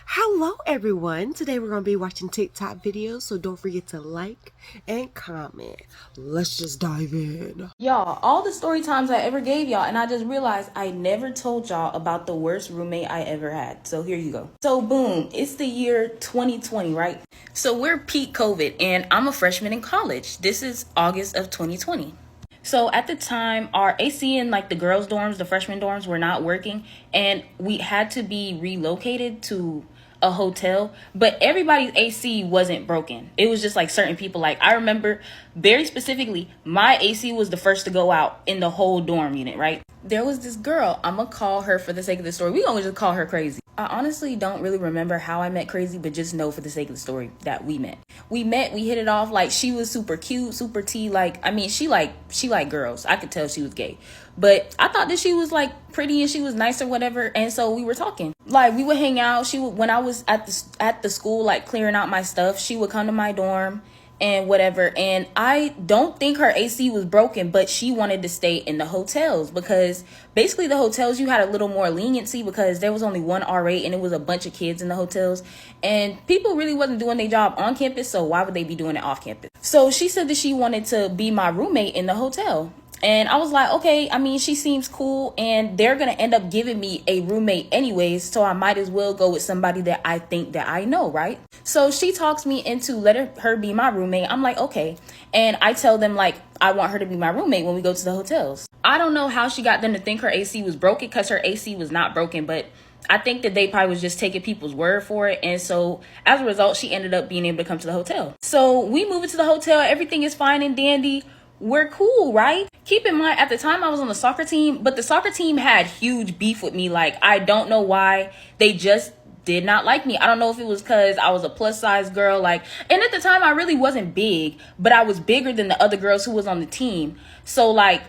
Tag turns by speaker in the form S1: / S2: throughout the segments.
S1: Hello everyone. Today we're going to be watching TikTok videos, so don't forget to like and comment. Let's just dive in.
S2: Y'all, all the story times I ever gave y'all, and I just realized I never told y'all about the worst roommate I ever had. So here you go. So boom, it's the year 2020, right? So we're peak COVID, and I'm a freshman in college. This is August of 2020. So at the time, our AC in like the girls' dorms, the freshman dorms, were not working, and we had to be relocated to a hotel. But everybody's AC wasn't broken. It was just like certain people. Like I remember very specifically, my AC was the first to go out in the whole dorm unit, right? There was this girl. I'm gonna call her for the sake of the story. We gonna just call her Crazy. I honestly don't really remember how I met Crazy, but just know for the sake of the story that we met. We hit it off. Like she was super cute, super tea. Like, I mean, she liked girls. I could tell she was gay. But I thought that she was like pretty and she was nice or whatever. And so we were talking. Like we would hang out. When I was at the school, like clearing out my stuff, she would come to my dorm and whatever. And I don't think her AC was broken, but she wanted to stay in the hotels because basically the hotels, you had a little more leniency because there was only one RA and it was a bunch of kids in the hotels, and people really wasn't doing their job on campus, so why would they be doing it off campus? So she said that she wanted to be my roommate in the hotel. And I was like, okay, I mean, she seems cool and they're going to end up giving me a roommate anyways. So I might as well go with somebody that I think that I know, right? So she talks me into letting her be my roommate. I'm like, okay. And I tell them like, I want her to be my roommate when we go to the hotels. I don't know how she got them to think her AC was broken because her AC was not broken, but I think that they probably was just taking people's word for it. And so as a result, she ended up being able to come to the hotel. So we move into the hotel. Everything is fine and dandy. We're cool, right? Keep in mind, at the time I was on the soccer team, but the soccer team had huge beef with me. Like, I don't know why. They just did not like me. I don't know if it was because I was a plus size girl. Like, and at the time I really wasn't big, but I was bigger than the other girls who was on the team. So like,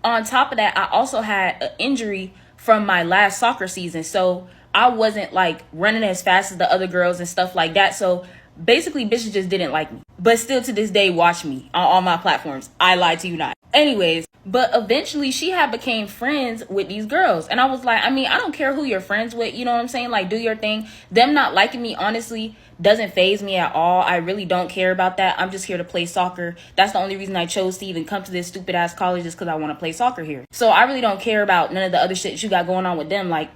S2: on top of that, I also had an injury from my last soccer season. So I wasn't like running as fast as the other girls and stuff like that. So basically, bitches just didn't like me. But still to this day, watch me on all my platforms. I lied to you not. Anyways, but eventually she had became friends with these girls. And I was like, I mean, I don't care who you're friends with. You know what I'm saying? Like, do your thing. Them not liking me, honestly, doesn't faze me at all. I really don't care about that. I'm just here to play soccer. That's the only reason I chose to even come to this stupid ass college is because I want to play soccer here. So I really don't care about none of the other shit that you got going on with them. Like,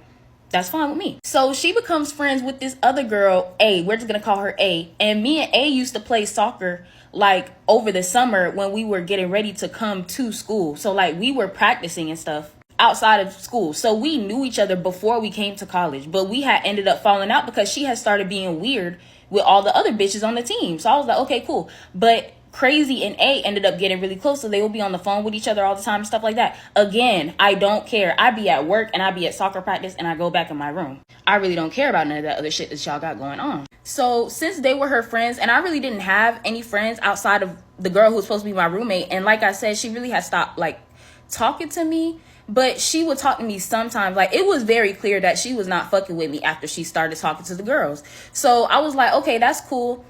S2: that's fine with me. So she becomes friends with this other girl, A. We're just going to call her A. And me and A used to play soccer like over the summer when we were getting ready to come to school. So like we were practicing and stuff outside of school. So we knew each other before we came to college. But we had ended up falling out because she had started being weird with all the other bitches on the team. So I was like, okay, cool. But Crazy and A ended up getting really close, so they would be on the phone with each other all the time and stuff like that. Again, I don't care. I be at work and I be at soccer practice and I go back in my room. I really don't care about none of that other shit that y'all got going on. So since they were her friends, and I really didn't have any friends outside of the girl who was supposed to be my roommate, and like I said, she really had stopped like talking to me, but she would talk to me sometimes. Like it was very clear that she was not fucking with me after she started talking to the girls. So I was like, okay, that's cool.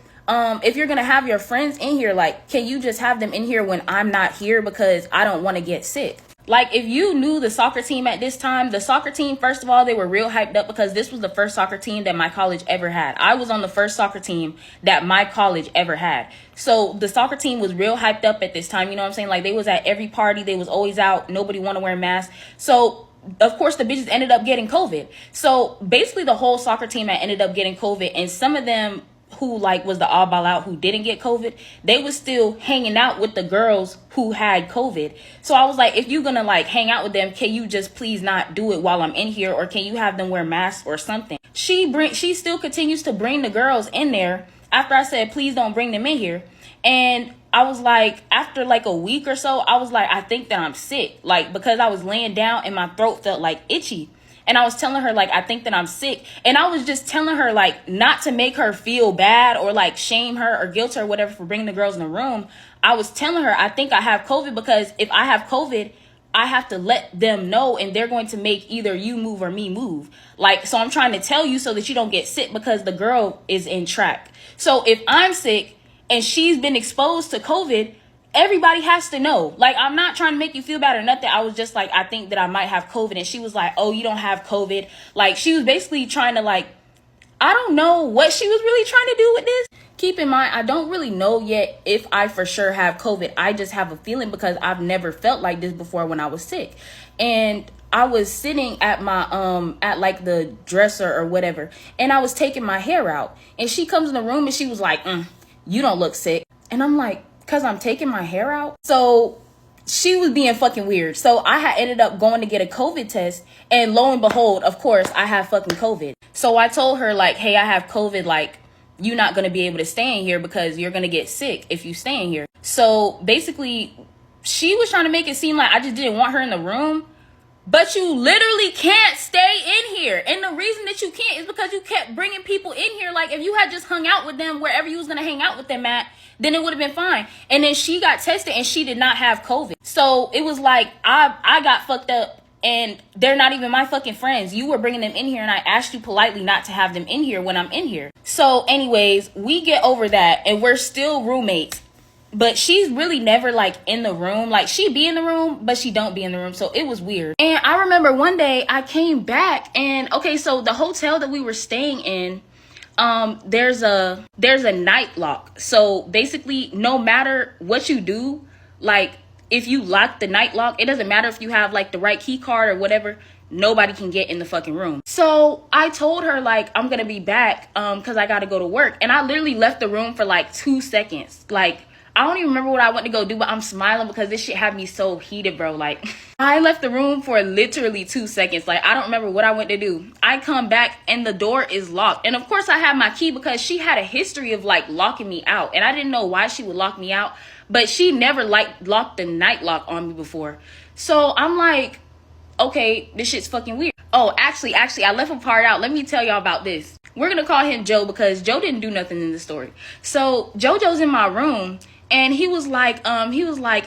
S2: If you're gonna have your friends in here, like, can you just have them in here when I'm not here because I don't want to get sick? Like, if you knew the soccer team at this time, the soccer team, first of all, they were real hyped up because this was the first soccer team that my college ever had. I was on the first soccer team that my college ever had. So the soccer team was real hyped up at this time. You know what I'm saying? Like, they was at every party. They was always out. Nobody want to wear masks. So of course, the bitches ended up getting COVID. So basically, the whole soccer team had ended up getting COVID, and some of them who like was the oddball out who didn't get COVID, they was still hanging out with the girls who had COVID. So I was like, if you're gonna like hang out with them, can you just please not do it while I'm in here, or can you have them wear masks or something? She still continues to bring the girls in there after I said please don't bring them in here. And I was like, after like a week or so, I was like, I think that I'm sick, like because I was laying down and my throat felt like itchy. And I was telling her, like, I think that I'm sick. And I was just telling her, like, not to make her feel bad or, like, shame her or guilt her or whatever for bringing the girls in the room. I was telling her, I think I have COVID because if I have COVID, I have to let them know and they're going to make either you move or me move. Like, so I'm trying to tell you so that you don't get sick because the girl is in track. So if I'm sick and she's been exposed to COVID, everybody has to know. Like, I'm not trying to make you feel bad or nothing. I was just like, I think that I might have COVID. And she was like, oh, you don't have COVID. Like, she was basically trying to like, I don't know what she was really trying to do with this. Keep in mind, I don't really know yet if I for sure have COVID. I just have a feeling because I've never felt like this before when I was sick. And I was sitting at my at like the dresser or whatever, and I was taking my hair out, and she comes in the room and she was like, you don't look sick. And I'm like, cause I'm taking my hair out. So she was being fucking weird. So I had ended up going to get a COVID test, and lo and behold, of course, I have fucking COVID. So I told her like, hey, I have COVID, like, you're not going to be able to stay in here because you're going to get sick if you stay in here. So basically, she was trying to make it seem like I just didn't want her in the room. But you literally can't stay in here. And the reason that you can't is because you kept bringing people in here. Like, if you had just hung out with them wherever you was going to hang out with them at, then it would have been fine. And then she got tested and she did not have COVID. So it was like, I got fucked up and they're not even my fucking friends. You were bringing them in here and I asked you politely not to have them in here when I'm in here. So anyways, we get over that and we're still roommates. But she's really never like in the room. Like, she be in the room, but she don't be in the room. So it was weird. And I remember one day I came back and okay, so the hotel that we were staying in, there's a night lock. So basically, no matter what you do, like if you lock the night lock, it doesn't matter if you have like the right key card or whatever, nobody can get in the fucking room. So I told her like, I'm gonna be back because I gotta go to work. And I literally left the room for like 2 seconds. Like, I don't even remember what I went to go do, but I'm smiling because this shit had me so heated, bro. Like, I left the room for literally 2 seconds. Like, I don't remember what I went to do. I come back and the door is locked. And of course I have my key because she had a history of like locking me out. And I didn't know why she would lock me out, but she never like locked the night lock on me before. So I'm like, okay, this shit's fucking weird. Oh, actually, I left a part out. Let me tell y'all about this. We're going to call him Joe because Joe didn't do nothing in the story. So JoJo's in my room. And he was like,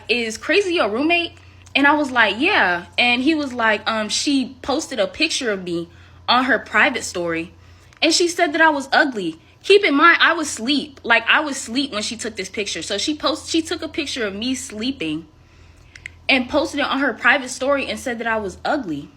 S2: is Crazy your roommate? And I was like, yeah. And he was like, she posted a picture of me on her private story. And she said that I was ugly. Keep in mind, I was asleep. Like, I was asleep when she took this picture. So she took a picture of me sleeping and posted it on her private story and said that I was ugly.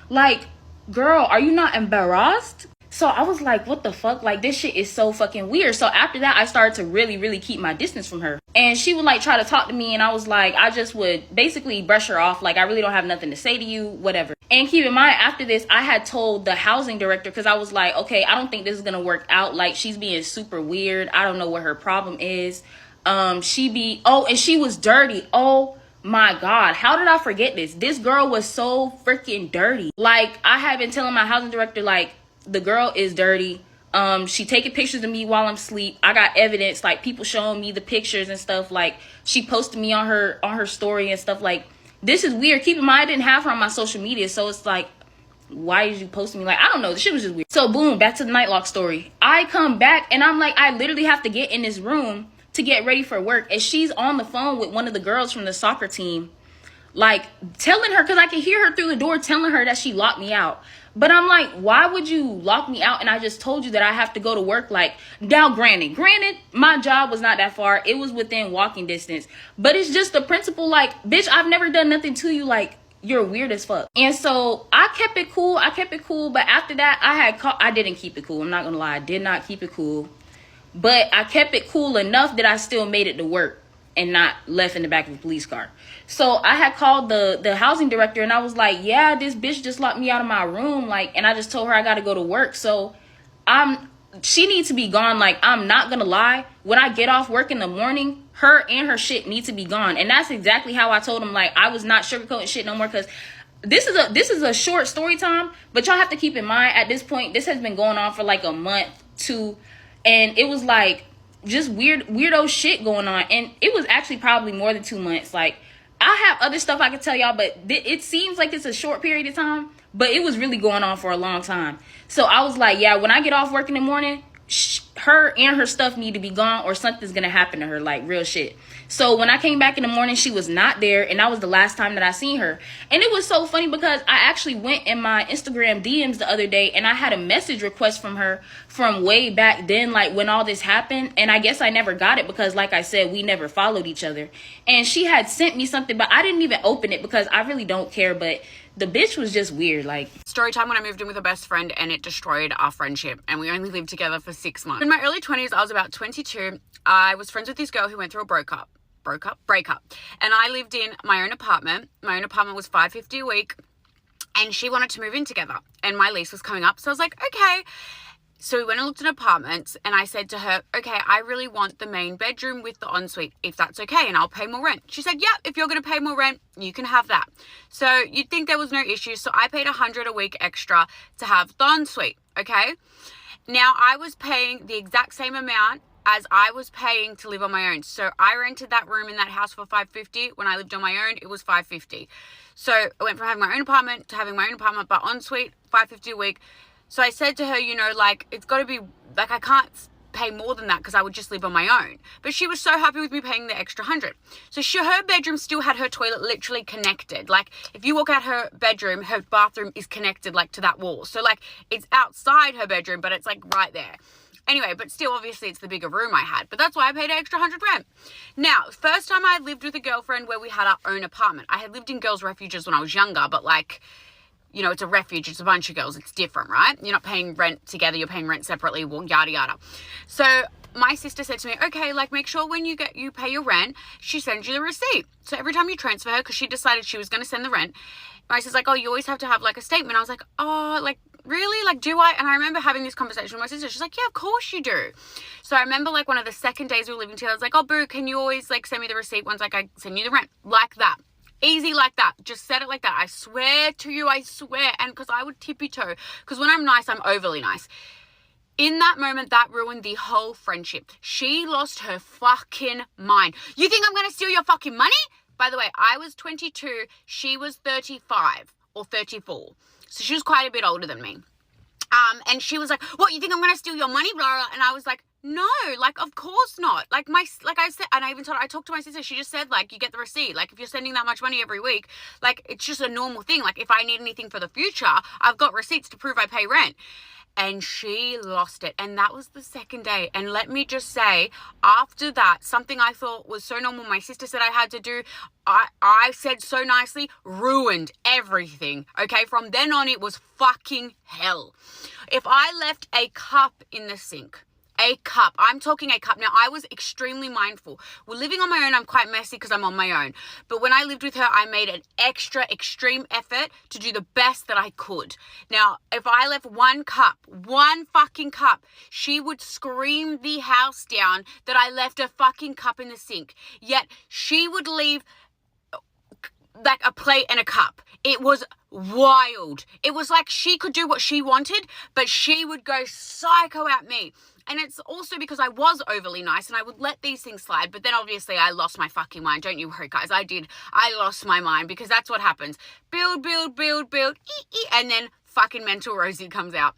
S2: Like, girl, are you not embarrassed? So I was like, what the fuck? Like, this shit is so fucking weird. So after that, I started to really, really keep my distance from her. And she would like try to talk to me. And I was like, I just would basically brush her off. Like, I really don't have nothing to say to you, whatever. And keep in mind, after this, I had told the housing director because I was like, okay, I don't think this is going to work out. Like, she's being super weird. I don't know what her problem is. And she was dirty. Oh my God, how did I forget this? This girl was so freaking dirty. Like, I had been telling my housing director, like, the girl is dirty. She taking pictures of me while I'm asleep. I got evidence, like people showing me the pictures and stuff. Like, she posted me on her story and stuff. Like, this is weird. Keep in mind, I didn't have her on my social media, so it's like, why did you post me? Like, I don't know. The shit was just weird. So boom, back to the nightlock story. I come back and I'm like, I literally have to get in this room to get ready for work, and she's on the phone with one of the girls from the soccer team, like telling her, because I can hear her through the door telling her that she locked me out. But I'm like, why would you lock me out? And I just told you that I have to go to work. Like, now granted, my job was not that far. It was within walking distance. But it's just the principle, like, bitch, I've never done nothing to you. Like, you're weird as fuck. And so I kept it cool. But after that, I didn't keep it cool. I'm not going to lie. I did not keep it cool. But I kept it cool enough that I still made it to work and not left in the back of a police car. So I had called the housing director and I was like, yeah, this bitch just locked me out of my room. Like, and I just told her I got to go to work. So she needs to be gone. Like, I'm not going to lie. When I get off work in the morning, her and her shit need to be gone. And that's exactly how I told him. Like, I was not sugarcoating shit no more, because this is a short story time. But y'all have to keep in mind, at this point, this has been going on for like a month, 2. And it was like just weirdo shit going on. And it was actually probably more than 2 months. Like, I have other stuff I can tell y'all, but it seems like it's a short period of time, but it was really going on for a long time. So I was like, yeah, when I get off work in the morning, her and her stuff need to be gone or something's gonna happen to her, like real shit. So when I came back in the morning, she was not there, and that was the last time that I seen her. And it was so funny because I actually went in my Instagram DMs the other day and I had a message request from her from way back then, like when all this happened, and I guess I never got it because, like I said, we never followed each other. And she had sent me something, but I didn't even open it because I really don't care. But The bitch was just weird. Like,
S3: story time when I moved in with a best friend and it destroyed our friendship, and we only lived together for 6 months. In my early 20s, I was about 22. I was friends with this girl who went through a breakup. And I lived in my own apartment. My own apartment was $550 a week, and she wanted to move in together, and my lease was coming up. So I was like, okay. So we went and looked at apartments, and I said to her, okay, I really want the main bedroom with the ensuite, if that's okay, and I'll pay more rent. She said, yeah, if you're going to pay more rent, you can have that. So you'd think there was no issue. So I paid $100 a week extra to have the ensuite, okay? Now, I was paying the exact same amount as I was paying to live on my own. So I rented that room in that house for $550. When I lived on my own, it was $550. So I went from having my own apartment to having my own apartment, but ensuite, $550 a week. So I said to her, you know, like, it's got to be, like, I can't pay more than that because I would just live on my own. But she was so happy with me paying the extra $100. So her bedroom still had her toilet literally connected. Like, if you walk out her bedroom, her bathroom is connected, like, to that wall. So, like, it's outside her bedroom, but it's, like, right there. Anyway, but still, obviously, it's the bigger room I had. But that's why I paid an extra $100 rent. Now, first time I lived with a girlfriend where we had our own apartment. I had lived in girls' refuges when I was younger, but, like, you know, it's a refuge, it's a bunch of girls, it's different, right? You're not paying rent together, you're paying rent separately, well, yada, yada. So my sister said to me, okay, like, make sure when you pay your rent, she sends you the receipt. So every time you transfer her, because she decided she was going to send the rent, my sister's like, oh, you always have to have, like, a statement. I was like, oh, like, really? Like, do I? And I remember having this conversation with my sister. She's like, yeah, of course you do. So I remember, like, one of the second days we were living together, I was like, oh, boo, can you always, like, send me the receipt once, like, I send you the rent? Like that. Easy like that. Just said it like that. I swear to you, I swear. And because I would tippy toe. Because when I'm nice, I'm overly nice. In that moment, that ruined the whole friendship. She lost her fucking mind. You think I'm going to steal your fucking money? By the way, I was 22. She was 35 or 34. So she was quite a bit older than me. And she was like, what, you think I'm going to steal your money? Blah, blah, blah. And I was like, no, like, of course not. Like, I said, and I talked to my sister, she just said, like, you get the receipt. Like, if you're sending that much money every week, like, it's just a normal thing. Like, if I need anything for the future, I've got receipts to prove I pay rent. And she lost it. And that was the second day. And let me just say, after that, something I thought was so normal, my sister said I had to do, I said so nicely, ruined everything. Okay, from then on, it was fucking hell. If I left a cup in the sink, a cup. I'm talking a cup. Now, I was extremely mindful. Well, living on my own, I'm quite messy because I'm on my own. But when I lived with her, I made an extra extreme effort to do the best that I could. Now, if I left one fucking cup, she would scream the house down that I left a fucking cup in the sink. Yet, she would leave like a plate and a cup. It was wild. It was like she could do what she wanted, but she would go psycho at me. And it's also because I was overly nice and I would let these things slide. But then obviously I lost my fucking mind. Don't you worry, guys. I did. I lost my mind because that's what happens. Build. And then fucking mental Rosie comes out.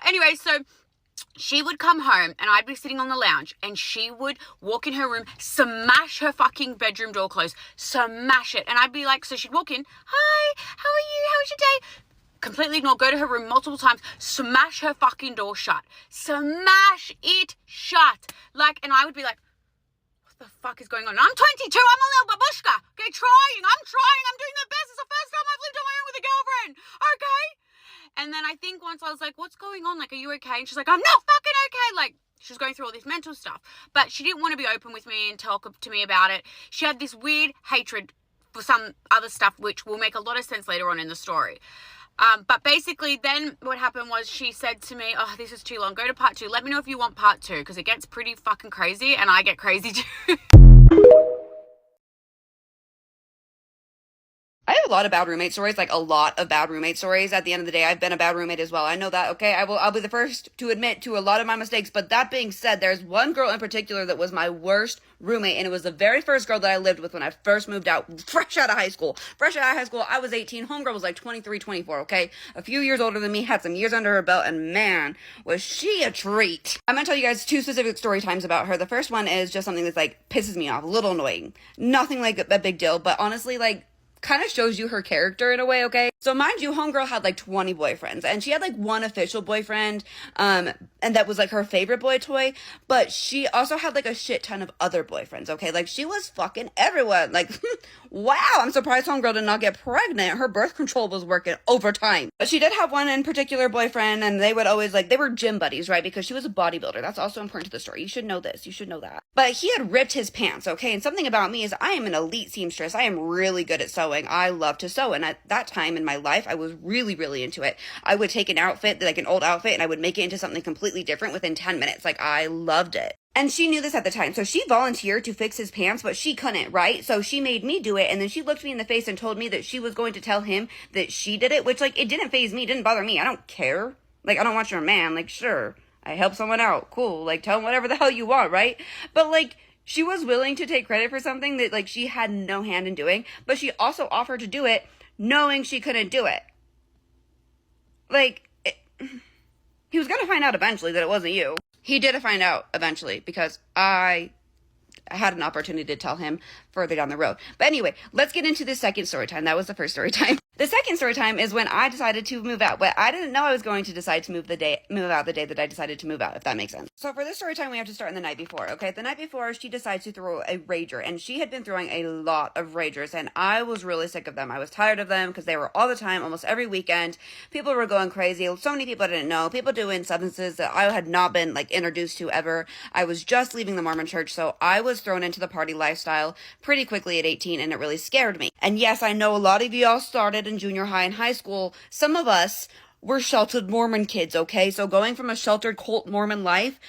S3: Anyway, so she would come home and I'd be sitting on the lounge and she would walk in her room, smash her fucking bedroom door closed, smash it. And I'd be like, so she'd walk in, hi, how are you? How was your day? Completely ignore, go to her room multiple times, smash her fucking door shut. Smash it shut. Like, and I would be like, what the fuck is going on? I'm 22, I'm a little babushka. Okay, I'm doing the best. It's the first time I've lived on my own with a girlfriend. Okay? And then I think once I was like, what's going on? Like, are you okay? And she's like, I'm not fucking okay. Like, she was going through all this mental stuff. But she didn't want to be open with me and talk to me about it. She had this weird hatred for some other stuff, which will make a lot of sense later on in the story. But basically then what happened was she said to me, oh, this is too long. Go to part 2. Let me know if you want part 2 because it gets pretty fucking crazy and I get crazy too.
S4: I have a lot of bad roommate stories, like a lot of bad roommate stories. At the end of the day, I've been a bad roommate as well. I know that, okay? I'll be the first to admit to a lot of my mistakes. But that being said, there's one girl in particular that was my worst roommate. And it was the very first girl that I lived with when I first moved out, fresh out of high school. I was 18. Homegirl was like 23, 24, okay? A few years older than me, had some years under her belt. And man, was she a treat. I'm gonna tell you guys 2 specific story times about her. The first one is just something that's like pisses me off, a little annoying. Nothing like a big deal, but honestly, like, kind of shows you her character in a way, okay? So mind you, homegirl had like 20 boyfriends, and she had like one official boyfriend, and that was like her favorite boy toy, but she also had like a shit ton of other boyfriends, okay? Like, she was fucking everyone. Like, wow, I'm surprised homegirl did not get pregnant. Her birth control was working overtime. But she did have one in particular boyfriend, and they would always, like, they were gym buddies, right? Because she was a bodybuilder. That's also important to the story. You should know this. You should know that. But he had ripped his pants, okay? And something about me is I am an elite seamstress. I am really good at sewing. I love to sew. And at that time in my life, I was really, really into it. I would take an outfit, like an old outfit, and I would make it into something completely different within 10 minutes. Like, I loved it. And she knew this at the time. So she volunteered to fix his pants, but she couldn't, right? So she made me do it. And then she looked me in the face and told me that she was going to tell him that she did it, which, like, it didn't faze me. It didn't bother me. I don't care. Like, I don't want your man. Like, sure, I help someone out. Cool. Like, tell him whatever the hell you want, right? But, like, she was willing to take credit for something that, like, she had no hand in doing. But she also offered to do it knowing she couldn't do it. Like, he was going to find out eventually that it wasn't you. He did find out eventually because I had an opportunity to tell him further down the road. But anyway, let's get into the second story time. That was the first story time. The second story time is when I decided to move out, but I didn't know I was going to decide to move out the day that I decided to move out, if that makes sense. So for this story time, we have to start in the night before, okay? The night before, she decides to throw a rager, and she had been throwing a lot of ragers, and I was really sick of them. I was tired of them because they were all the time, almost every weekend. People were going crazy. So many people I didn't know. People doing substances that I had not been, like, introduced to ever. I was just leaving the Mormon church, so I was thrown into the party lifestyle pretty quickly at 18, and it really scared me. And yes, I know a lot of y'all started in junior high and high school. Some of us were sheltered Mormon kids, okay? So going from a sheltered cult Mormon life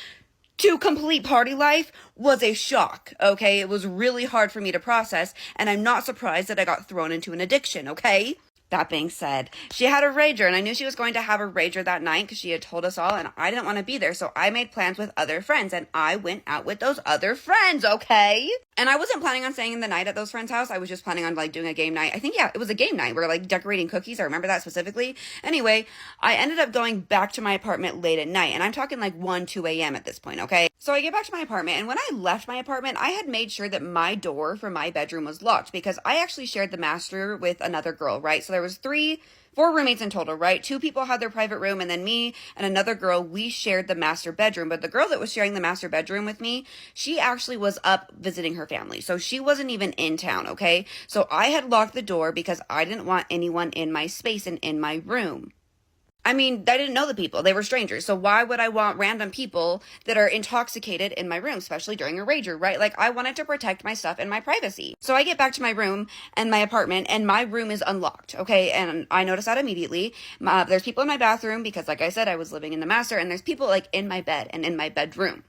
S4: to complete party life was a shock, okay? It was really hard for me to process, and I'm not surprised that I got thrown into an addiction, okay? That being said, she had a rager, and I knew she was going to have a rager that night because she had told us all, and I didn't want to be there, so I made plans with other friends, and I went out with those other friends, okay? And I wasn't planning on staying the night at those friends' house. I was just planning on, like, doing a game night. I think, yeah, it was a game night. We were, like, decorating cookies. I remember that specifically. Anyway, I ended up going back to my apartment late at night, and I'm talking, like, 1, 2 a.m. at this point, okay? So I get back to my apartment, and when I left my apartment, I had made sure that my door for my bedroom was locked because I actually shared the master with another girl, right? So there was 4 roommates in total, right? 2 people had their private room, and then me and another girl, we shared the master bedroom. But the girl that was sharing the master bedroom with me, she actually was up visiting her family. So she wasn't even in town, okay? So I had locked the door because I didn't want anyone in my space and in my room. I mean, I didn't know the people. They were strangers. So why would I want random people that are intoxicated in my room, especially during a rager, right? Like, I wanted to protect my stuff and my privacy. So I get back to my room and my apartment, and my room is unlocked, okay? And I notice that immediately. There's people in my bathroom because, like I said, I was living in the master, and there's people, like, in my bed and in my bedroom.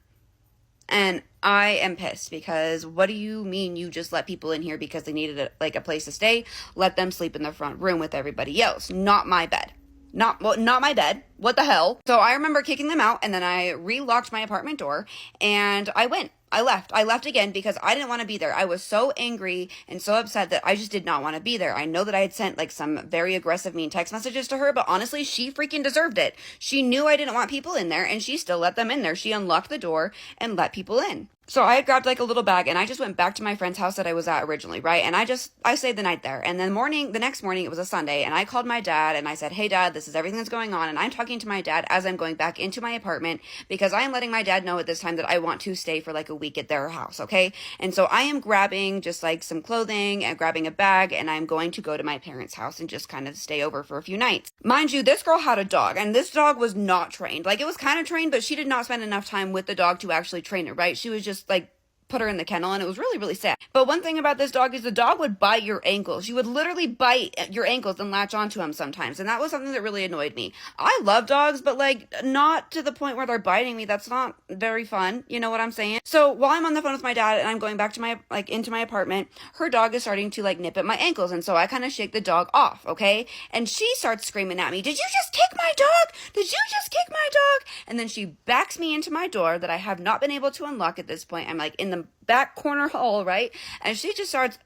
S4: And I am pissed because what do you mean you just let people in here because they needed, a place to stay? Let them sleep in the front room with everybody else. Not my bed. Not my bed. What the hell? So I remember kicking them out, and then I relocked my apartment door, and I went. I left again because I didn't want to be there. I was so angry and so upset that I just did not want to be there. I know that I had sent, like, some very aggressive, mean text messages to her, but honestly, she freaking deserved it. She knew I didn't want people in there, and she still let them in there. She unlocked the door and let people in. So I had grabbed, like, a little bag, and I just went back to my friend's house that I was at originally, right? And I stayed the night there. And then the next morning, it was a Sunday, and I called my dad, and I said, hey, Dad, this is everything that's going on. And I'm talking to my dad as I'm going back into my apartment because I am letting my dad know at this time that I want to stay for, like, a week at their house, okay? And so I am grabbing just, like, some clothing and grabbing a bag, and I'm going to go to my parents' house and just kind of stay over for a few nights. Mind you, this girl had a dog, and this dog was not trained. Like, it was kind of trained, but she did not spend enough time with the dog to actually train it, right? She was just, like, put her in the kennel, and it was really, really sad. But one thing about this dog is the dog would bite your ankles. She would literally bite your ankles and latch onto them sometimes, and that was something that really annoyed me. I love dogs, but, like, not to the point where they're biting me. That's not very fun. You know what I'm saying? So while I'm on the phone with my dad and I'm going back to my, like, into my apartment, her dog is starting to, like, nip at my ankles, and so I kind of shake the dog off, okay? And she starts screaming at me, did you just kick my dog? Did you just kick my dog? And then she backs me into my door that I have not been able to unlock at this point. I'm, like, in the back corner hall, right? And she just starts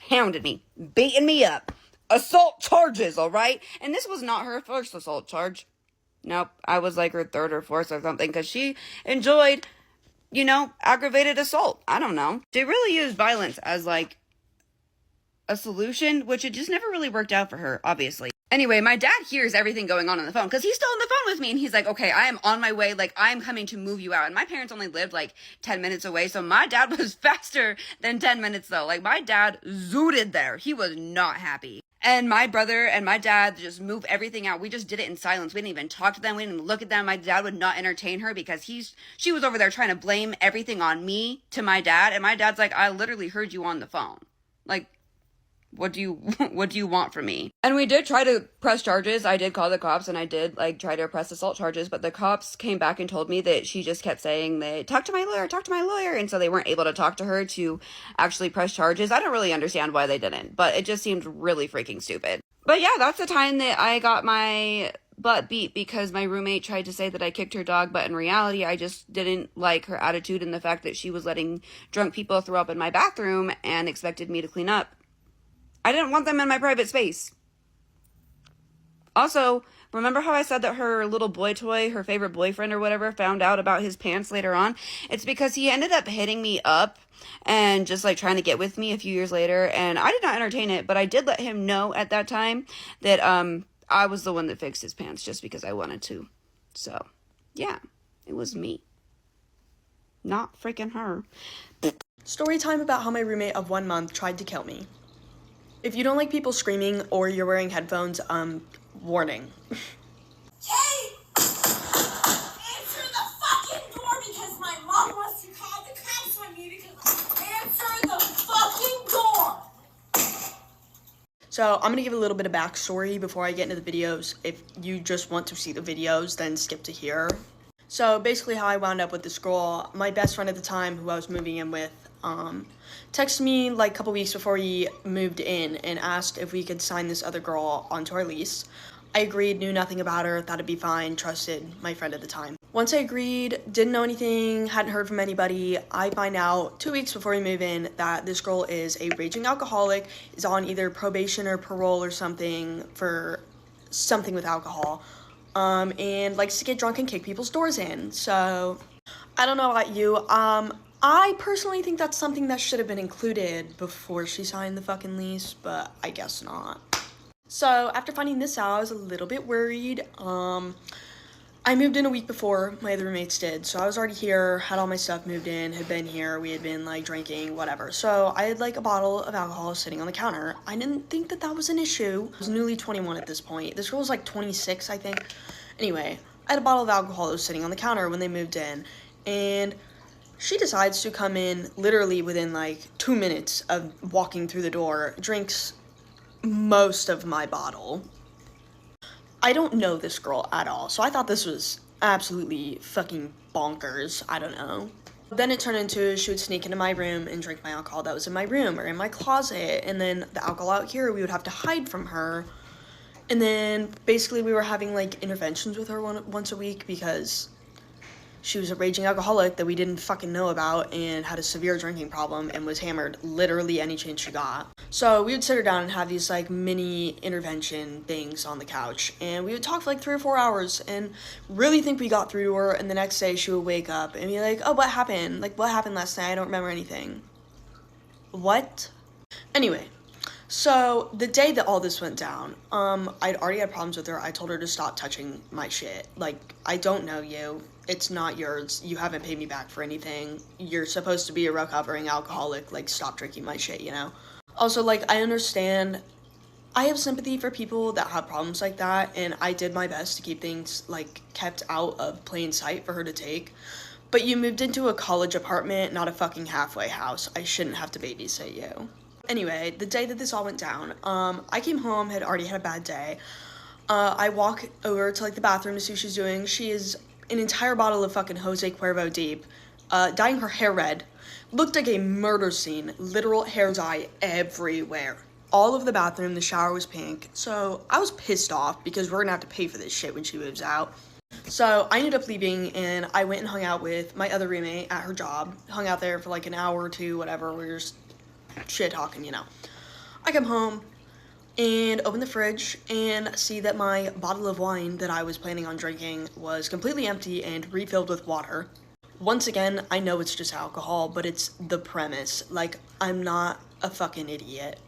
S4: hounding me, beating me up. Assault charges, all right? And this was not her first assault charge. Nope, I was like her 3rd or 4th or something, because she enjoyed, aggravated assault. I don't know. She really used violence as, like, a solution, which it just never really worked out for her, obviously. Anyway, my dad hears everything going on the phone because he's still on the phone with me, and he's like, okay, I am on my way, like, I'm coming to move you out. And my parents only lived like 10 minutes away, so my dad was faster than 10 minutes though. Like, my dad zooted there. He was not happy. And my brother and my dad just moved everything out. We just did it in silence. We didn't even talk to them. We didn't even look at them. My dad would not entertain her because she was over there trying to blame everything on me to my dad. And my dad's like, I literally heard you on the phone. Like, what do you want from me? And we did try to press charges. I did call the cops, and I did like try to press assault charges, but the cops came back and told me that she just kept saying they talk to my lawyer, and so they weren't able to talk to her to actually press charges. I don't really understand why they didn't, but it just seemed really freaking stupid. But yeah, that's the time that I got my butt beat because my roommate tried to say that I kicked her dog, but in reality I just didn't like her attitude and the fact that she was letting drunk people throw up in my bathroom and expected me to clean up. I didn't want them in my private space. Also, remember how I said that her little boy toy, her favorite boyfriend or whatever, found out about his pants later on? It's because he ended up hitting me up and just like trying to get with me a few years later, and I did not entertain it, but I did let him know at that time that I was the one that fixed his pants just because I wanted to. So, yeah, it was me. Not freaking her.
S5: Story time about how my roommate of 1 month tried to kill me. If you don't like people screaming or you're wearing headphones, warning.
S6: Kate! Answer the fucking door because my mom wants to call the cops on me because I answered the fucking door!
S5: So I'm gonna give a little bit of backstory before I get into the videos. If you just want to see the videos, then skip to here. So basically how I wound up with this girl, my best friend at the time who I was moving in with, texted me like a couple weeks before he moved in and asked if we could sign this other girl onto our lease. I agreed, knew nothing about her, thought it'd be fine, trusted my friend at the time. Once I agreed, didn't know anything, hadn't heard from anybody, I find out 2 weeks before we move in that this girl is a raging alcoholic, is on either probation or parole or something for something with alcohol, and likes to get drunk and kick people's doors in. So, I don't know about you, I personally think that's something that should have been included before she signed the fucking lease, but I guess not. So after finding this out, I was a little bit worried. I moved in a week before my other roommates did, so I was already here, had all my stuff moved in, had been here, we had been like drinking, whatever. So I had like a bottle of alcohol sitting on the counter. I didn't think that that was an issue. I was newly 21 at this point. This girl was like 26, I think. Anyway, I had a bottle of alcohol that was sitting on the counter when they moved in, and she decides to come in literally within like 2 minutes of walking through the door, drinks most of my bottle. I don't know this girl at all, so I thought this was absolutely fucking bonkers. I don't know. Then it turned into she would sneak into my room and drink my alcohol that was in my room or in my closet, and then the alcohol out here we would have to hide from her. And then basically we were having like interventions with her once a week because she was a raging alcoholic that we didn't fucking know about and had a severe drinking problem and was hammered literally any chance she got. So we would sit her down and have these like mini intervention things on the couch, and we would talk for like 3 or 4 hours and really think we got through to her, and the next day she would wake up and be like, oh, what happened? Like, what happened last night? I don't remember anything. What? Anyway, so the day that all this went down, I'd already had problems with her. I told her to stop touching my shit. Like, I don't know you. It's not yours. You haven't paid me back for anything. You're supposed to be a recovering alcoholic. Like, stop drinking my shit, you know? Also, like, I understand. I have sympathy for people that have problems like that, and I did my best to keep things, like, kept out of plain sight for her to take. But you moved into a college apartment, not a fucking halfway house. I shouldn't have to babysit you. Anyway, the day that this all went down, I came home, had already had a bad day. I walk over to, like, the bathroom to see what she's doing. She is an entire bottle of fucking Jose Cuervo Deep, dyeing her hair red. Looked like a murder scene, literal hair dye everywhere. All of the bathroom, the shower was pink, so I was pissed off because we're gonna have to pay for this shit when she moves out. So I ended up leaving, and I went and hung out with my other roommate at her job. Hung out there for like an hour or two, whatever, we were just shit talking, you know. I come home and open the fridge and see that my bottle of wine that I was planning on drinking was completely empty and refilled with water. Once again, I know it's just alcohol, but it's the premise. Like, I'm not a fucking idiot.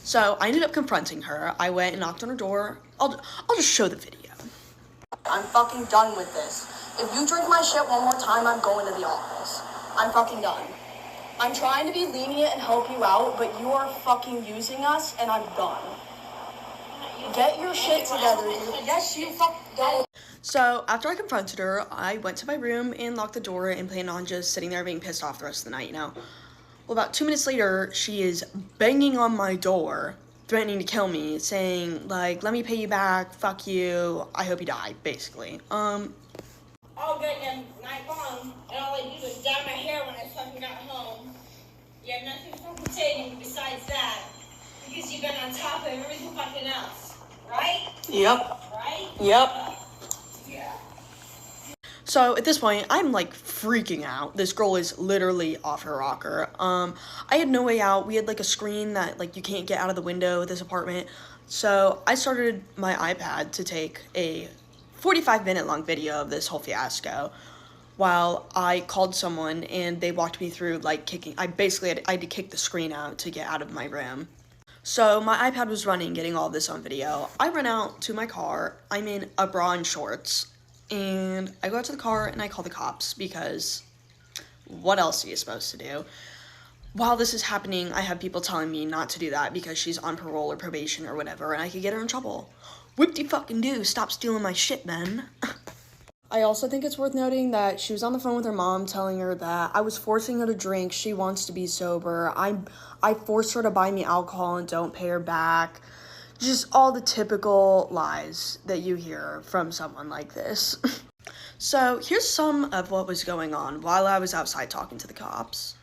S5: So I ended up confronting her. I went and knocked on her door. I'll just show the video. I'm fucking done with this. If you drink my shit one more time, I'm going to the office. I'm fucking done. I'm trying to be lenient and help you out, but you are fucking using us, and I'm done. Get your shit together, dude. Yes, you fucking. So after I confronted her, I went to my room and locked the door and planned on just sitting there being pissed off the rest of the night, you know. Well, about 2 minutes later, she is banging on my door, threatening to kill me, saying, like, let me pay you back, fuck you, I hope you die, basically.
S6: All good and night long, and all I did was dye my hair when I fucking got home. You had nothing fucking to say to me besides that, because you've been on top of everything fucking else, right?
S5: Yep.
S6: Right?
S5: Yep.
S6: Yeah.
S5: So at this point, I'm like freaking out. This girl is literally off her rocker. I had no way out. We had like a screen that like you can't get out of the window at this apartment. So I started my iPad to take a 45-minute long video of this whole fiasco while I called someone and they walked me through like kicking. I had to kick the screen out to get out of my room. So my iPad was running, getting all this on video. I run out to my car. I'm in a bra and shorts. And I go out to the car and I call the cops because what else are you supposed to do? While this is happening, I have people telling me not to do that because she's on parole or probation or whatever, and I could get her in trouble. Whoop-de-fucking-do, stop stealing my shit, man. I also think it's worth noting that she was on the phone with her mom telling her that I was forcing her to drink, she wants to be sober, I forced her to buy me alcohol and don't pay her back. Just all the typical lies that you hear from someone like this. So here's some of what was going on while I was outside talking to the cops.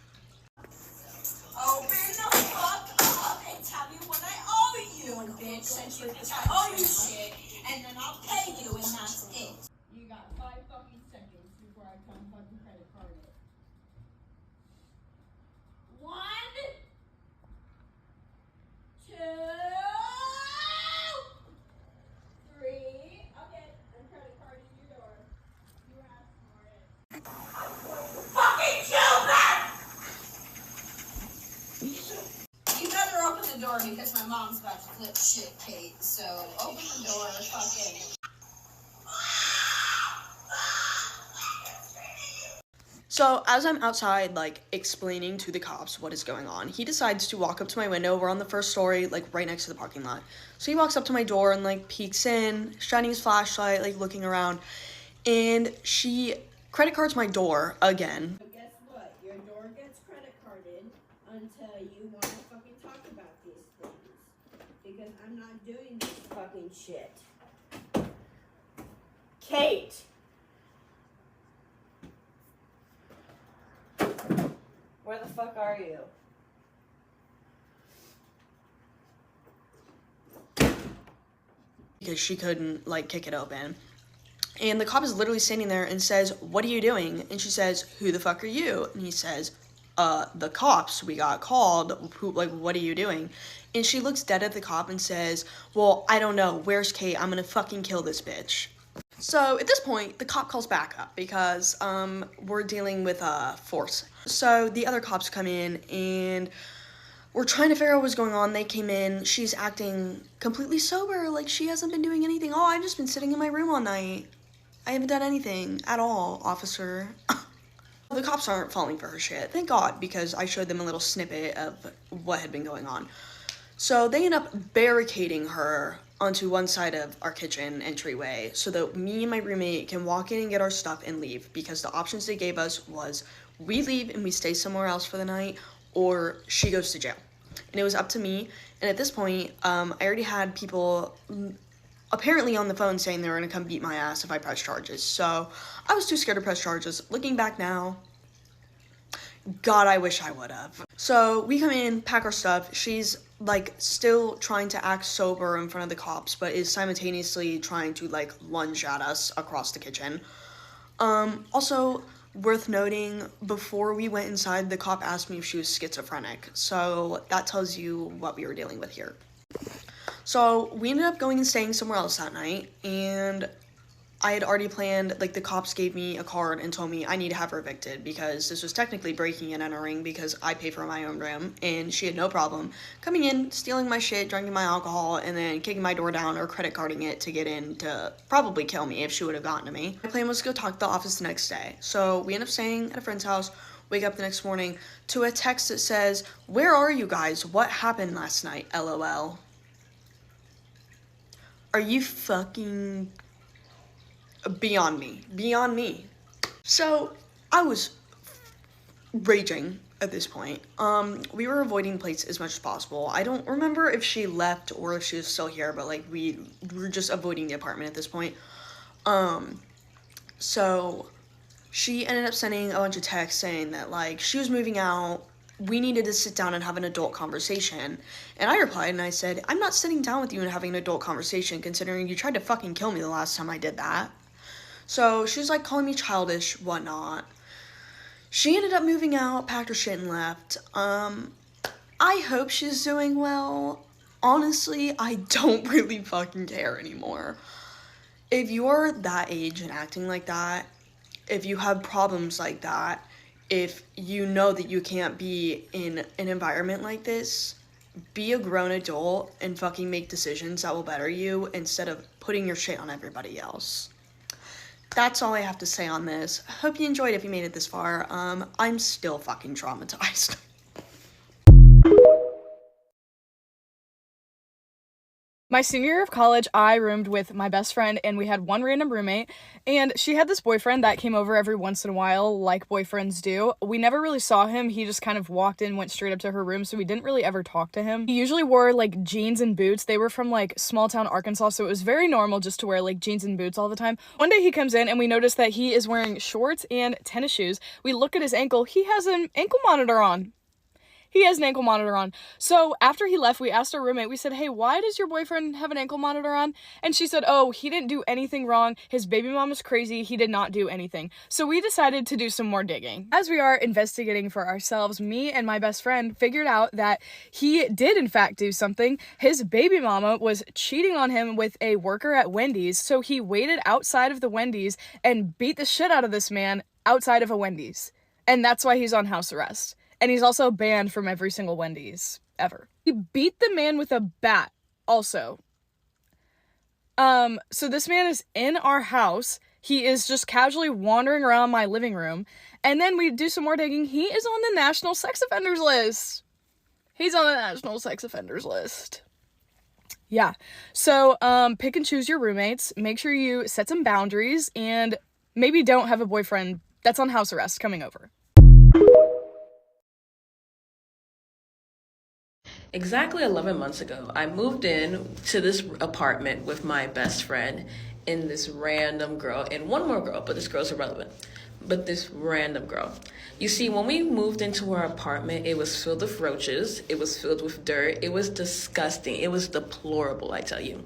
S6: Open the fuck up and tell me what I owe you, bitch, since you think I owe you shit, and then I'll pay you, and that's it. You got 5 fucking seconds before I come fucking credit card it. 1, 2, 3. Okay, I'm credit carding your door. You asked for it. Fucking children! You better open the door because my mom's about to flip shit, Kate. So open the door, fucking.
S5: So as I'm outside, like, explaining to the cops what is going on, he decides to walk up to my window. We're on the first story, like, right next to the parking lot. So he walks up to my door and, like, peeks in, shining his flashlight, like, looking around. And she credit cards my door again.
S7: Guess what? Your door gets credit carded until you want to fucking talk about these things. Because I'm not doing this fucking shit. Kate! Where the fuck are you?
S5: Because she couldn't, like, kick it open. And the cop is literally standing there and says, what are you doing? And she says, who the fuck are you? And he says, the cops, we got called. Who, like, what are you doing? And she looks dead at the cop and says, well, I don't know. Where's Kate? I'm gonna fucking kill this bitch. So at this point, the cop calls back up because we're dealing with force. So the other cops come in and we're trying to figure out what's going on. They came in. She's acting completely sober, like she hasn't been doing anything. Oh, I've just been sitting in my room all night. I haven't done anything at all, officer. The cops aren't falling for her shit. Thank God, because I showed them a little snippet of what had been going on. So they end up barricading her onto one side of our kitchen entryway so that me and my roommate can walk in and get our stuff and leave, because the options they gave us was we leave and we stay somewhere else for the night, or she goes to jail. And it was up to me. And at this point, I already had people apparently on the phone saying they were gonna come beat my ass if I press charges. So I was too scared to press charges. Looking back now, God, I wish I would have. So we come in, pack our stuff. She's like still trying to act sober in front of the cops, but is simultaneously trying to like lunge at us across the kitchen. Also worth noting, before we went inside, the cop asked me if she was schizophrenic. So that tells you what we were dealing with here. So we ended up going and staying somewhere else that night, and I had already planned, like, the cops gave me a card and told me I need to have her evicted because this was technically breaking and entering because I pay for my own room, and she had no problem coming in, stealing my shit, drinking my alcohol, and then kicking my door down or credit carding it to get in to probably kill me if she would have gotten to me. My plan was to go talk to the office the next day, so we end up staying at a friend's house, wake up the next morning to a text that says, "Where are you guys? What happened last night? LOL." Are you fucking... Beyond me. So I was raging at this point. We were avoiding plates as much as possible. I don't remember if she left or if she was still here, but like we were just avoiding the apartment at this point. So she ended up sending a bunch of texts saying that like she was moving out, we needed to sit down and have an adult conversation. And I replied and I said, "I'm not sitting down with you and having an adult conversation considering you tried to fucking kill me the last time I did that." So she was like calling me childish, whatnot. She ended up moving out, packed her shit and left. I hope she's doing well. Honestly, I don't really fucking care anymore. If you're that age and acting like that, if you have problems like that, if you know that you can't be in an environment like this, be a grown adult and fucking make decisions that will better you instead of putting your shit on everybody else. That's all I have to say on this. Hope you enjoyed if you made it this far. I'm still fucking traumatized.
S8: My senior year of college, I roomed with my best friend, and we had one random roommate, and she had this boyfriend that came over every once in a while, like boyfriends do. We never really saw him. He just kind of walked in, went straight up to her room, so we didn't really ever talk to him. He usually wore, like, jeans and boots. They were from, like, small-town Arkansas, so it was very normal just to wear, like, jeans and boots all the time. One day he comes in, and we notice that he is wearing shorts and tennis shoes. We look at his ankle. He has an ankle monitor on. So after he left, we asked our roommate, we said, "Hey, why does your boyfriend have an ankle monitor on?" And she said, "Oh, he didn't do anything wrong. His baby mom was crazy. He did not do anything." So we decided to do some more digging. As we are investigating for ourselves, me and my best friend figured out that he did in fact do something. His baby mama was cheating on him with a worker at Wendy's. So he waited outside of the Wendy's and beat the shit out of this man outside of a Wendy's. And that's why he's on house arrest. And he's also banned from every single Wendy's ever. He beat the man with a bat also. So this man is in our house. He is just casually wandering around my living room. And then we do some more digging. He is on the National Sex Offenders List. Yeah. So, pick and choose your roommates. Make sure you set some boundaries. And maybe don't have a boyfriend that's on house arrest coming over.
S9: Exactly 11 months ago, I moved in to this apartment with my best friend and this random girl, and one more girl, but this girl's irrelevant. But this random girl. You see, when we moved into our apartment, it was filled with roaches, it was filled with dirt, it was disgusting, it was deplorable, I tell you.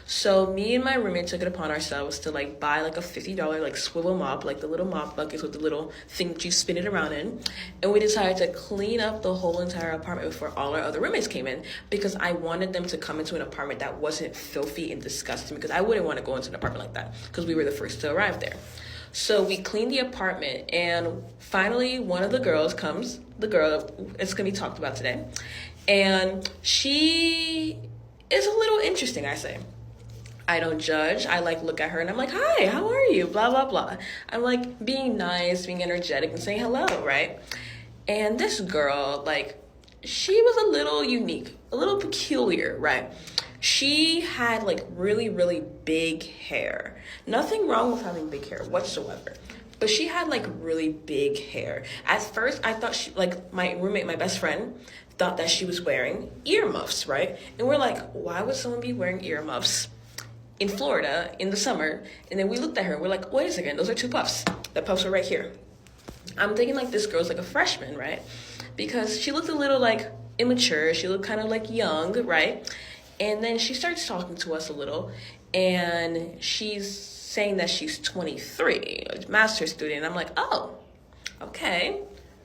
S9: So me and my roommate took it upon ourselves to like buy like a $50 like swivel mop, like the little mop buckets with the little thing that you spin it around in. And we decided to clean up the whole entire apartment before all our other roommates came in, because I wanted them to come into an apartment that wasn't filthy and disgusting, because I wouldn't want to go into an apartment like that because we were the first to arrive there. So we cleaned the apartment, and finally one of the girls comes, the girl it's going to be talked about today, and she is a little interesting, I say. I don't judge. I like look at her and I'm like, "Hi, how are you?" Blah, blah, blah. I'm like being nice, being energetic and saying hello, right? And this girl, like, she was a little unique, a little peculiar, right? She had like really, really big hair. Nothing wrong with having big hair whatsoever. But she had like really big hair. At first, I thought she, like my roommate, my best friend, thought that she was wearing earmuffs, right? And we're like, why would someone be wearing earmuffs in Florida in the summer? And then we looked at her and we're like, wait a second, those are two puffs. The puffs are right here. I'm thinking like this girl's like a freshman, right? Because she looked a little like immature. She looked kind of like young, right? And then she starts talking to us a little, and she's saying that she's 23, a master's student. I'm like, oh, okay,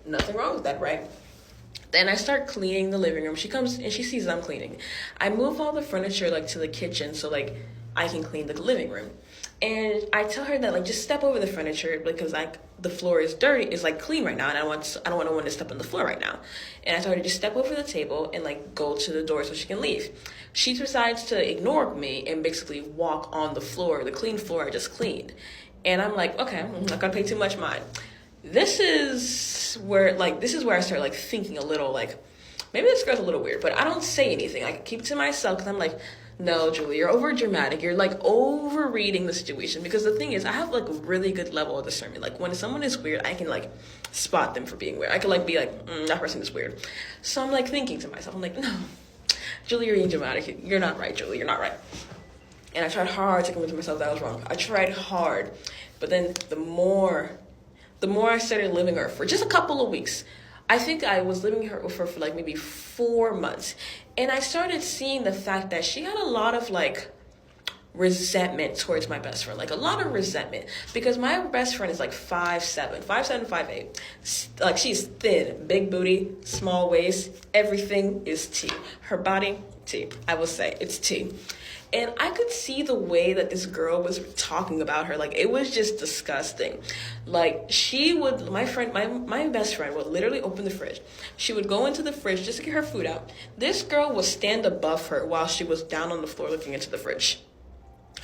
S9: nothing wrong with that, right? Then I start cleaning the living room. She comes and she sees I'm cleaning. I move all the furniture like to the kitchen so like I can clean the living room. And I tell her that, like, just step over the furniture because, like, the floor is dirty, it's like clean right now, and I don't want no one to step on the floor right now. And I told her to just step over the table and like go to the door so she can leave. She decides to ignore me and basically walk on the floor, the clean floor I just cleaned. And I'm like, okay, I'm not gonna pay too much mind. This is where I start like thinking a little like, maybe this girl's a little weird, but I don't say anything. I keep it to myself because I'm like, no, Julie, you're over dramatic. You're like over reading the situation. Because the thing is, I have like a really good level of discernment. Like when someone is weird, I can like spot them for being weird. I can like be like, that person is weird. So I'm like thinking to myself, I'm like, no, Julie, you're being dramatic. You're not right, Julie. You're not right. And I tried hard to convince myself that I was wrong. I tried hard. But then the more I started living with her for just a couple of weeks, I think I was living with her for like maybe 4 months. And I started seeing the fact that she had a lot of like resentment towards my best friend. Like a lot of resentment. Because my best friend is like 5'7", 5'8". Like she's thin, big booty, small waist. Everything is T. Her body, T. I will say, it's T. And I could see the way that this girl was talking about her. Like, it was just disgusting. Like, my best friend would literally open the fridge. She would go into the fridge just to get her food out. This girl would stand above her while she was down on the floor looking into the fridge.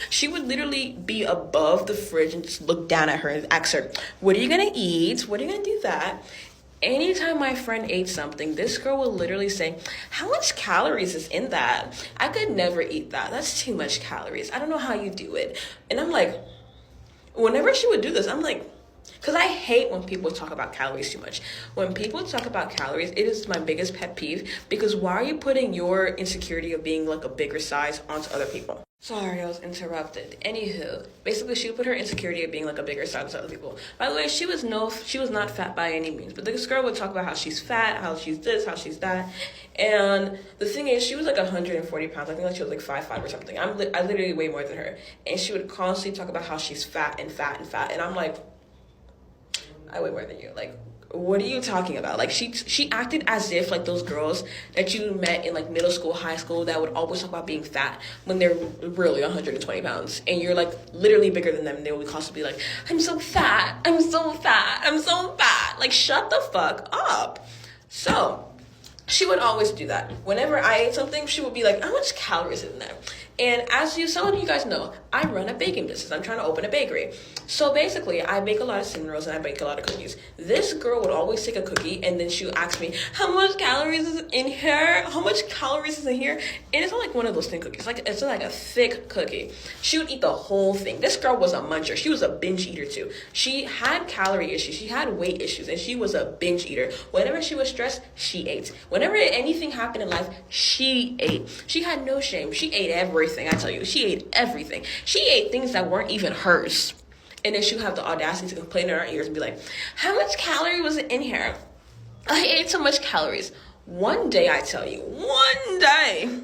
S9: She would literally be above the fridge and just look down at her and ask her, what are you going to eat? What are you going to do that? Anytime my friend ate something, this girl would literally say, how much calories is in that? I could never eat that. That's too much calories. I don't know how you do it. And I'm like, whenever she would do this, I'm like, because I hate when people talk about calories too much. When people talk about calories, it is my biggest pet peeve. Because why are you putting your insecurity of being like a bigger size onto other people? Sorry, I was interrupted. Anywho, basically she would put her insecurity of being like a bigger size than other people. By the way, she was not fat by any means, but this girl would talk about how she's fat, how she's this, how she's that. And the thing is, she was like 140 pounds. I think like she was like 5'5" or something. I literally weigh more than her. And she would constantly talk about how she's fat and fat and fat. And I'm like, I weigh more than you. Like, what are you talking about? Like, she acted as if like those girls that you met in like middle school, high school that would always talk about being fat when they're really 120 pounds and you're like literally bigger than them, and they would constantly be like, I'm so fat, I'm so fat, I'm so fat. Like, shut the fuck up. So she would always do that. Whenever I ate something, she would be like, how much calories is in there? And as some of you guys know, I run a baking business. I'm trying to open a bakery. So basically, I bake a lot of cinnamon rolls and I bake a lot of cookies. This girl would always take a cookie and then she would ask me, how much calories is in here? How much calories is in here? And it's not like one of those thin cookies. It's like a thick cookie. She would eat the whole thing. This girl was a muncher. She was a binge eater too. She had calorie issues. She had weight issues. And she was a binge eater. Whenever she was stressed, she ate. Whenever anything happened in life, she ate. She had no shame. She ate everything. I tell you, she ate everything. She ate things that weren't even hers. And then she would have the audacity to complain in our ears and be like, how much calorie was in here? I ate so much calories. One day, I tell you, one day,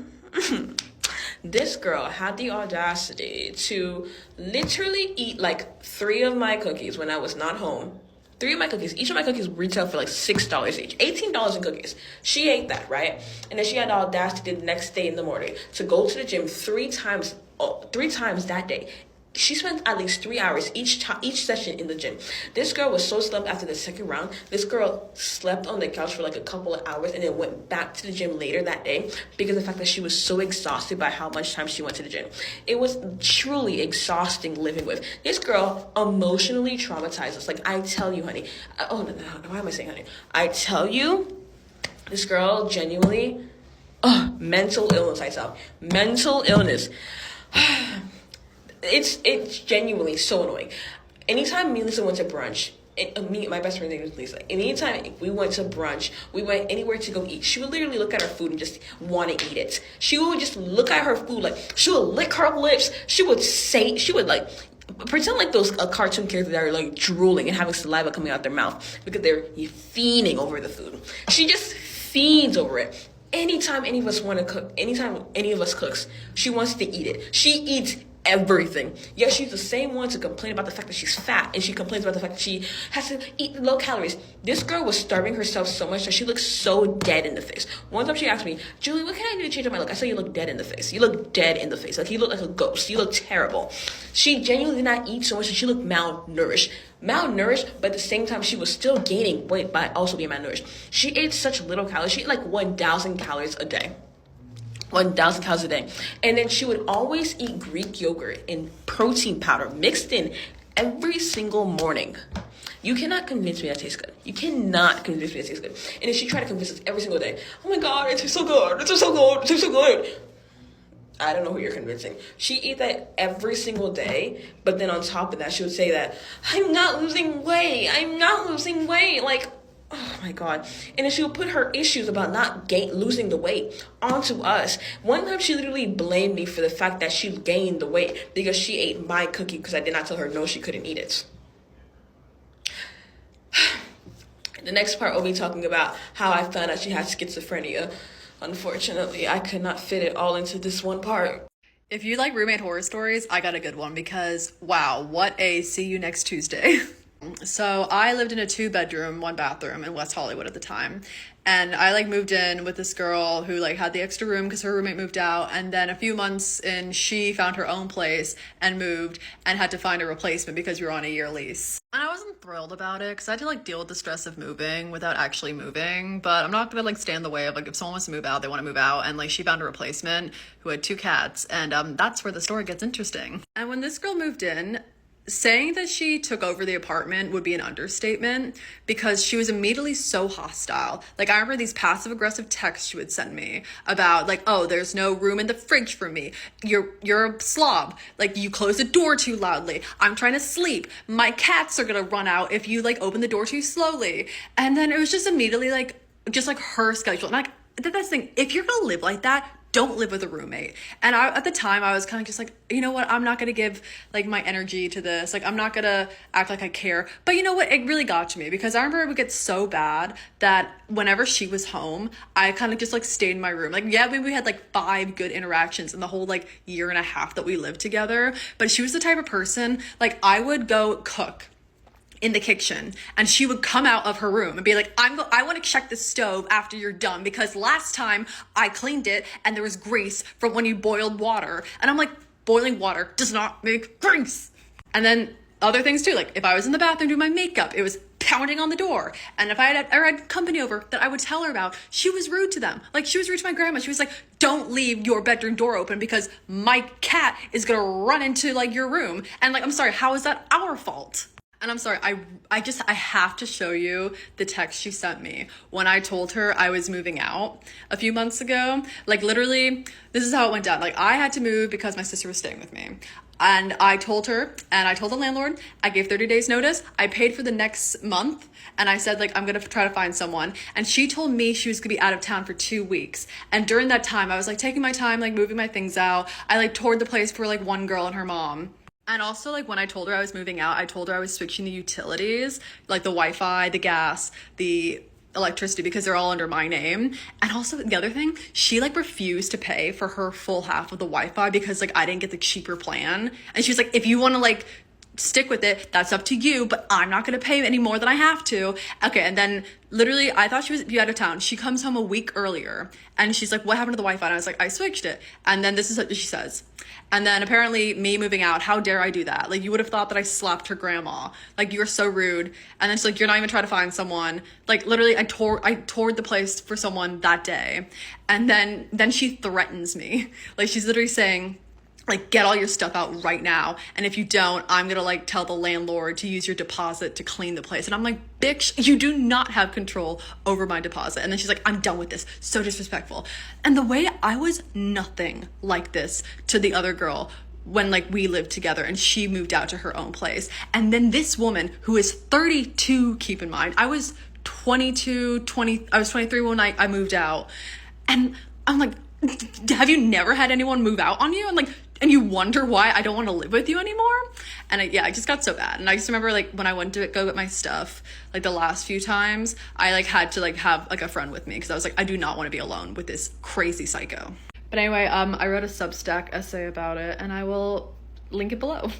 S9: this girl had the audacity to literally eat like 3 of my cookies when I was not home. 3 of my cookies. Each of my cookies retail for like $6 each. $18 in cookies. She ate that, right? And then she had the audacity the next day in the morning to go to the gym 3 times that day. She spent at least 3 hours each session in the gym. This girl was so slept after the second round. This girl slept on the couch for like a couple of hours and then went back to the gym later that day because of the fact that she was so exhausted by how much time she went to the gym. It was truly exhausting living with. This girl emotionally traumatized us. Like, I tell you, honey. No, why am I saying honey? I tell you, this girl genuinely, mental illness, I tell. Mental illness. It's genuinely so annoying. Anytime me and Lisa went to brunch, my best friend name is Lisa. Anytime we went to brunch, we went anywhere to go eat, she would literally look at her food and just want to eat it. She would just look at her food, like she would lick her lips. She would like pretend like those cartoon characters that are like drooling and having saliva coming out their mouth because they're fiending over the food. She just fiends over it. Anytime any of us want to cook, anytime any of us cooks, she wants to eat it. She eats everything. Yes, she's the same one to complain about the fact that she's fat, and she complains about the fact that she has to eat low calories. This girl was starving herself so much that she looked so dead in the face. One time she asked me, Julie, what can I do to change up my look? I said, you look dead in the face. You look dead in the face. Like, you look like a ghost. You look terrible. She genuinely did not eat so much that she looked malnourished. But at the same time, she was still gaining weight by also being malnourished. She ate such little calories. She ate like 1,000 calories a day. 1,000 calories a day. And then she would always eat Greek yogurt and protein powder mixed in every single morning. You cannot convince me that tastes good. You cannot convince me that tastes good. And then she tried to convince us every single day. Oh my God, it tastes so good. It tastes so good. It tastes so good. I don't know who you're convincing. She ate that every single day, but then on top of that, she would say that, I'm not losing weight. I'm not losing weight. Like, oh my God. And then she would put her issues about not losing the weight onto us. One time she literally blamed me for the fact that she gained the weight because she ate my cookie because I did not tell her no, she couldn't eat it. The next part will be talking about how I found out she had schizophrenia. Unfortunately, I could not fit it all into this one part.
S10: If you like roommate horror stories, I got a good one because, wow, what a see you next Tuesday. So I lived in a 2-bedroom, 1-bathroom in West Hollywood at the time. And I moved in with this girl who had the extra room because her roommate moved out. And then a few months in, she found her own place and moved and had to find a replacement because we were on a year lease. And I wasn't thrilled about it because I had to deal with the stress of moving without actually moving. But I'm not gonna stand in the way of if someone wants to move out, they want to move out. And she found a replacement who had 2 cats. And that's where the story gets interesting. And when this girl moved in, saying that she took over the apartment would be an understatement because she was immediately so hostile. I remember these passive aggressive texts she would send me about oh, there's no room in the fridge for me. You're a slob. You close the door too loudly. I'm trying to sleep. My cats are gonna run out if you open the door too slowly. And then it was just immediately just her schedule. And the best thing, if you're gonna live like that, don't live with a roommate. And at the time I was kind of just you know what, I'm not gonna give my energy to this. I'm not gonna act like I care. But you know what, it really got to me because I remember it would get so bad that whenever she was home, I kind of just stayed in my room. Yeah, we had 5 good interactions in the whole year and a half that we lived together. But she was the type of person, I would go cook in the kitchen and she would come out of her room and be I want to check the stove after you're done because last time I cleaned it and there was grease from when you boiled water. And I'm boiling water does not make grease. And then other things too, if I was in the bathroom doing my makeup, it was pounding on the door. And if I had company over that I would tell her about, she was rude to them. She was rude to my grandma. She was don't leave your bedroom door open because my cat is gonna run into your room. And I'm sorry, how is that our fault? And I'm sorry, I have to show you the text she sent me when I told her I was moving out a few months ago. Literally, this is how it went down. I had to move because my sister was staying with me. And I told her, and I told the landlord, I gave 30 days notice. I paid for the next month. And I said, I'm going to try to find someone. And she told me she was going to be out of town for 2 weeks. And during that time, I was taking my time, moving my things out. I toured the place for one girl and her mom. And also, when I told her I was moving out, I told her I was switching the utilities, the Wi-Fi, the gas, the electricity, because they're all under my name. And also, the other thing, she, refused to pay for her full half of the Wi-Fi because, I didn't get the cheaper plan. And she was if you want to, stick with it, that's up to you, but I'm not going to pay any more than I have to. Okay, and then literally, I thought she was out of town. She comes home a week earlier, and she's what happened to the Wi-Fi? And I was I switched it. And then this is what she says. And then apparently me moving out, how dare I do that? You would have thought that I slapped her grandma. You were so rude. And then she's you're not even trying to find someone. Literally, I toured the place for someone that day. And then she threatens me. She's literally saying, get all your stuff out right now. And if you don't, I'm gonna tell the landlord to use your deposit to clean the place. And I'm bitch, you do not have control over my deposit. And then she's I'm done with this. So disrespectful. And the way I was nothing like this to the other girl when we lived together and she moved out to her own place. And then this woman who is 32, keep in mind, I was 23 when I moved out. And I'm have you never had anyone move out on you? And you wonder why I don't want to live with you anymore? And I just got so bad. And I just remember when I went to go get my stuff, the last few times, I had to have a friend with me because I was I do not want to be alone with this crazy psycho. But anyway, I wrote a Substack essay about it, and I will link it below.